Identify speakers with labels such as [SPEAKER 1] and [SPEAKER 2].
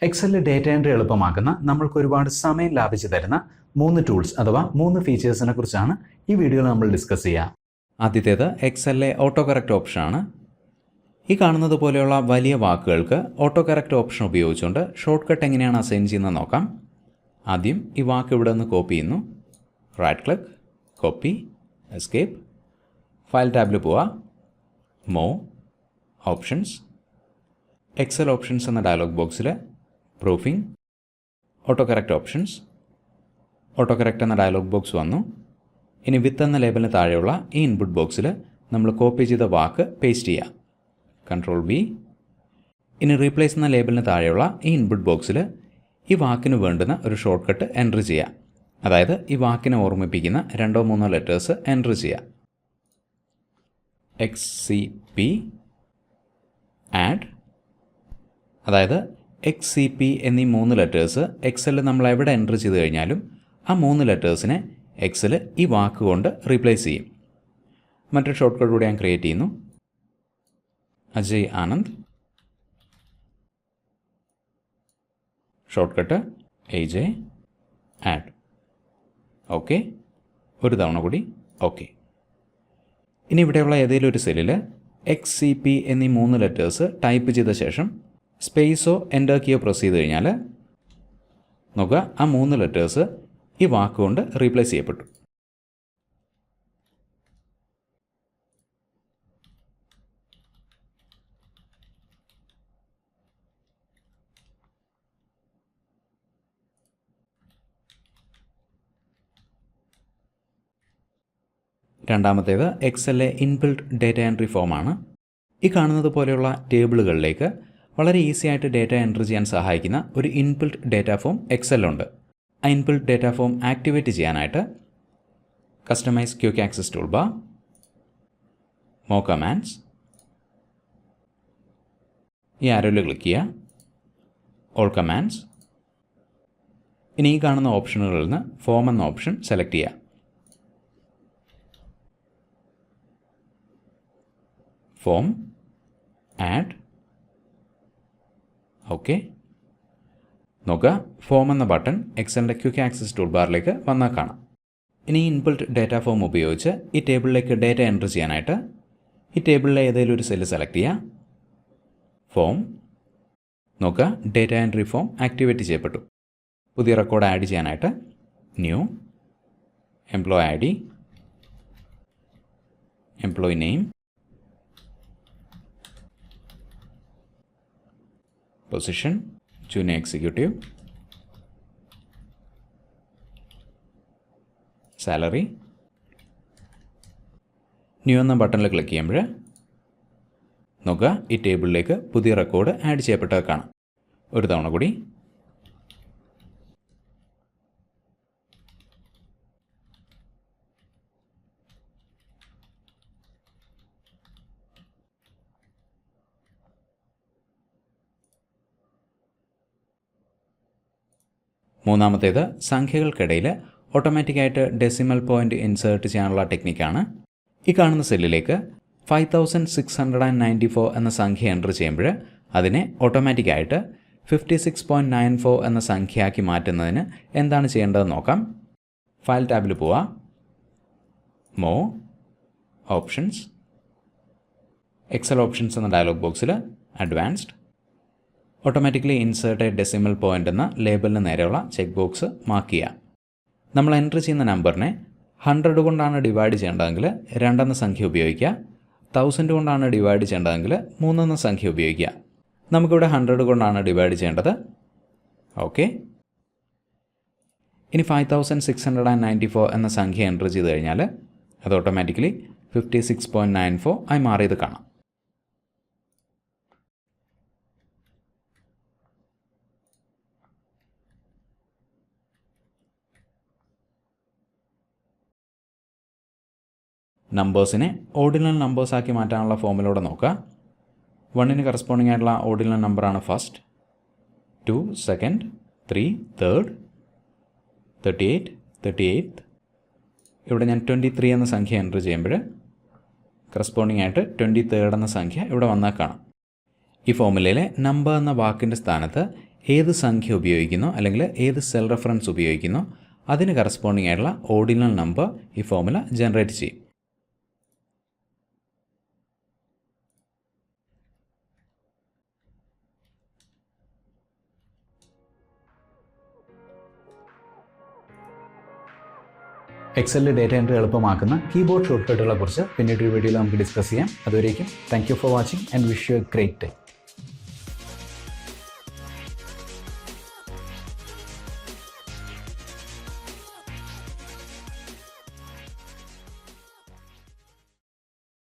[SPEAKER 1] എക്സലിൽ data entry എളുപ്പമാക്കുന്ന നമ്മൾക്ക് ഒരുപാട് സമയം ലാഭിച്ചു തരുന്ന 3 ടൂൾസ് അഥവാ 3 ഫീച്ചേഴ്സിനെ കുറിച്ചാണ് ഈ വീഡിയോയിൽ നമ്മൾ ഡിസ്കസ് ചെയ്യുക. ആദ്യത്തേത് എക്സലിലെ ഓട്ടോ കറക്റ്റ് ഓപ്ഷനാണ്. ഈ കാണുന്നത് പോലെയുള്ള വലിയ വാക്കുകൾക്ക് ഓട്ടോ കറക്റ്റ് ഓപ്ഷൻ ഉപയോഗിച്ചുകൊണ്ട് ഷോർട്ട് കട്ട് എങ്ങനെയാണ് അസൈൻ ചെയ്യുന്നത് നോക്കാം. ആദ്യം ഈ വാക്ക് ഇവിടെ നിന്ന് കോപ്പി ചെയ്യുന്നു. Right click, copy, escape, file ടാബിൽ പോവുക, മോ, ഓപ്ഷൻസ്, എക്സൽ ഓപ്ഷൻസ് എന്ന ഡയലോഗ് ബോക്സിൽ proofing, auto correct options, auto correct എന്ന ഡയലോഗ് ബോക്സ് വന്നു. ഇനി വിത്ത് എന്ന ലേബലിന് താഴെയുള്ള ഈ ഇൻപുട്ട് ബോക്സിൽ നമ്മൾ കോപ്പി ചെയ്ത വാക്ക് പേസ്റ്റ് ചെയ്യുക. Control V. ഇനി റീപ്ലേസ് എന്ന ലേബലിന് താഴെയുള്ള ഈ ഇൻപുട്ട് ബോക്സിൽ ഈ വാക്കിന് വേണ്ടുന്ന ഒരു ഷോർട്ട് കട്ട് എൻ്റർ ചെയ്യുക. അതായത് ഈ വാക്കിനെ ഓർമ്മിപ്പിക്കുന്ന 2-3 ലെറ്റേഴ്സ് എൻ്റർ ചെയ്യുക. XCP ആഡ്, അതായത് XCP എന്നീ 3 ലെറ്റേഴ്സ് എക്സലിൽ നമ്മൾ എവിടെ എൻ്റർ ചെയ്ത് കഴിഞ്ഞാലും ആ 3 ലെറ്റേഴ്സിനെ എക്സൽ ഈ വാക്ക് കൊണ്ട് റീപ്ലേസ് ചെയ്യും. മറ്റൊരു ഷോർട്ട് കട്ട് കൂടി ഞാൻ ക്രിയേറ്റ് ചെയ്യുന്നു. Ajay Anand, short cut AJ add. Okay, ഒരു തവണ കൂടി ഓക്കെ. ഇനി ഇവിടെയുള്ള ഏതെങ്കിലും ഒരു സെല്ലിൽ XCP എന്നീ 3 ലെറ്റേഴ്സ് ടൈപ്പ് ചെയ്ത ശേഷം സ്പേസോ എൻ്റർ കീയോ പ്രസ് ചെയ്ത് കഴിഞ്ഞാൽ നോക്കുക, ആ 3 ലെറ്റേഴ്സ് ഈ വാക്കുകൊണ്ട് റീപ്ലേസ് ചെയ്യപ്പെട്ടു. രണ്ടാമത്തേത് എക്സലിലെ ഇൻബിൽറ്റ് ഡേറ്റ എൻട്രി ഫോമാണ്. ഈ കാണുന്നത് പോലെയുള്ള ടേബിളുകളിലേക്ക് വളരെ ഈസി ആയിട്ട് ഡേറ്റ എൻട്രി ചെയ്യാൻ സഹായിക്കുന്ന ഒരു ഇൻബിൽറ്റ് ഡേറ്റ ഫോം എക്സലിലുണ്ട്. ആ ഇൻബിൽറ്റ് ഡേറ്റ ഫോം ആക്ടിവേറ്റ് ചെയ്യാനായിട്ട് customise quick access toolbar, more commands, ഈ ആരോയിൽ ക്ലിക്ക് ചെയ്യുക, ഓൾ കമാൻഡ്സ്. ഇനി ഈ കാണുന്ന ഓപ്ഷനുകളിൽ നിന്ന് ഫോം എന്ന ഓപ്ഷൻ സെലക്ട് ചെയ്യുക. Form, add, okay. നോക്കുക, ഫോം എന്ന ബട്ടൺ എക്സലിൻ്റെ ക്വിക്ക് ആക്സസ് ടൂൾ ബാറിലേക്ക് വന്നാൽ കാണാം. ഇനി ഇൻബിൽറ്റ് ഡേറ്റ ഫോം ഉപയോഗിച്ച് ഈ ടേബിളിലേക്ക് ഡേറ്റ എൻട്രി ചെയ്യാനായിട്ട് ഈ ടേബിളിലെ ഏതെങ്കിലും ഒരു സെല്ല് സെലക്ട് ചെയ്യുക. ഫോം, നോക്കുക, ഡേറ്റ എൻട്രി ഫോം ആക്ടിവേറ്റ് ചെയ്യപ്പെട്ടു. പുതിയ റെക്കോർഡ് ആഡ് ചെയ്യാനായിട്ട് new, employee ID, employee name, position junior executive, salary. New എന്ന ബട്ടണിൽ ക്ലിക്ക് ചെയ്യുമ്പോൾ നോക്കുക, ഈ ടേബിളിലേക്ക് പുതിയ റെക്കോർഡ് ആഡ് ചെയ്യപ്പെട്ടത് കാണാം. ഒരു തവണ കൂടി. മൂന്നാമത്തേത് സംഖ്യകൾക്കിടയിൽ ഓട്ടോമാറ്റിക്കായിട്ട് ഡെസിമൽ പോയിൻ്റ് ഇൻസേർട്ട് ചെയ്യാനുള്ള ടെക്നിക്കാണ്. ഈ കാണുന്ന സെല്ലിലേക്ക് 5694 എന്ന സംഖ്യ എൻ്റർ ചെയ്യുമ്പോൾ അതിനെ ഓട്ടോമാറ്റിക്കായിട്ട് 56.94 എന്ന സംഖ്യയാക്കി മാറ്റുന്നതിന് എന്താണ് ചെയ്യേണ്ടതെന്ന് നോക്കാം. ഫയൽ ടാബിൽ പോവുക, മോ, ഓപ്ഷൻസ്, എക്സൽ ഓപ്ഷൻസ് എന്ന ഡയലോഗ് ബോക്സിൽ advanced, automatically insert decimal point എന്ന ലേബലിന് നേരെയുള്ള ചെക്ക് ബോക്സ് മാർക്ക് ചെയ്യുക. നമ്മൾ എൻ്റർ ചെയ്യുന്ന നമ്പറിനെ 100 കൊണ്ടാണ് ഡിവൈഡ് ചെയ്യേണ്ടതെങ്കിൽ 2 എന്ന സംഖ്യ ഉപയോഗിക്കുക. 1000 കൊണ്ടാണ് ഡിവൈഡ് ചെയ്യേണ്ടതെങ്കിൽ 3 എന്ന സംഖ്യ ഉപയോഗിക്കുക. നമുക്കിവിടെ 100 കൊണ്ടാണ് ഡിവൈഡ് ചെയ്യേണ്ടത്. ഓക്കെ. ഇനി 5694 എന്ന സംഖ്യ എൻ്റർ ചെയ്ത് കഴിഞ്ഞാൽ അത് ഓട്ടോമാറ്റിക്കലി 56.94 ആയി മാറിയത് കാണാം. നമ്പേഴ്സിനെ ഓർഡിനൽ നമ്പേഴ്സാക്കി മാറ്റാനുള്ള ഫോമിലൂടെ നോക്കുക. 1ന് കറസ്പോണ്ടിങ് ആയിട്ടുള്ള ഓർഡിനൽ നമ്പറാണ് ഫസ്റ്റ്, 2 സെക്കൻഡ്, 3 തേർഡ്, 38 38. ഇവിടെ ഞാൻ 23 എന്ന സംഖ്യ എൻ്റർ ചെയ്യുമ്പോൾ കറസ്പോണ്ടിങ് ആയിട്ട് 23 എന്ന സംഖ്യ ഇവിടെ വന്നാൽ കാണാം. ഈ ഫോമുലയിലെ നമ്പർ എന്ന വാക്കിൻ്റെ സ്ഥാനത്ത് ഏത് സംഖ്യ ഉപയോഗിക്കുന്നോ അല്ലെങ്കിൽ ഏത് സെൽ റെഫറൻസ് ഉപയോഗിക്കുന്നോ അതിന് കറസ്പോണ്ടിങ് ആയിട്ടുള്ള ഓർഡിനൽ നമ്പർ ഈ ഫോർമുല ജനറേറ്റ് ചെയ്യും. എക്സലിൽ ഡേറ്റ എൻട്രി എളുപ്പമാക്കുന്ന കീബോർഡ് ഷോർട്ട്കട്ടുകളെ കുറിച്ച് പിന്നീട് ഒരു വീഡിയോയിൽ നമുക്ക് ഡിസ്കസ് ചെയ്യാം. അതുവരേക്കും thank you for watching and wish you A great day.